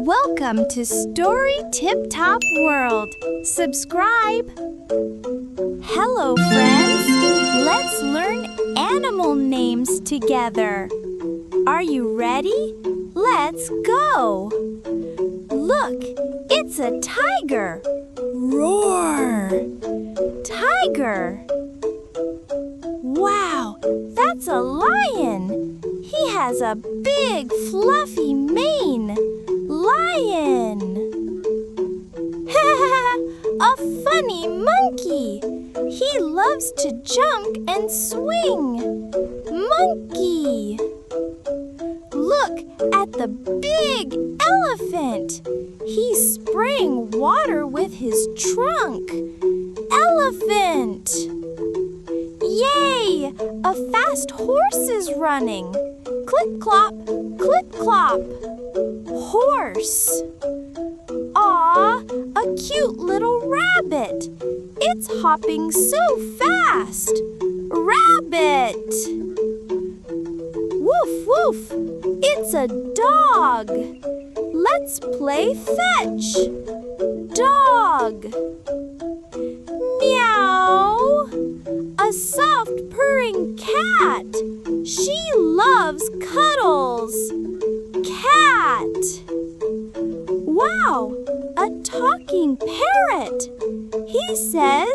Welcome to Story Tip Top World. Subscribe. Hello, friends. Let's learn animal names together. Are you ready? Let's go. Look, it's a tiger. Roar! Tiger. Wow, that's a lion. He has a big, fluffy mane. Lion. A funny monkey. He loves to jump and swing. Monkey. Look at the big elephant. He's spraying water with his trunk. Elephant. Yay! A fast horse is running. Clip-clop, clip-clop. Horse. Aw, a cute little rabbit. It's hopping so fast. Rabbit. Woof, woof. It's a dog. Let's play fetch. Dog. Meow. A soft purring cat. She loves cuddles. Cat. Wow, a talking parrot. He says,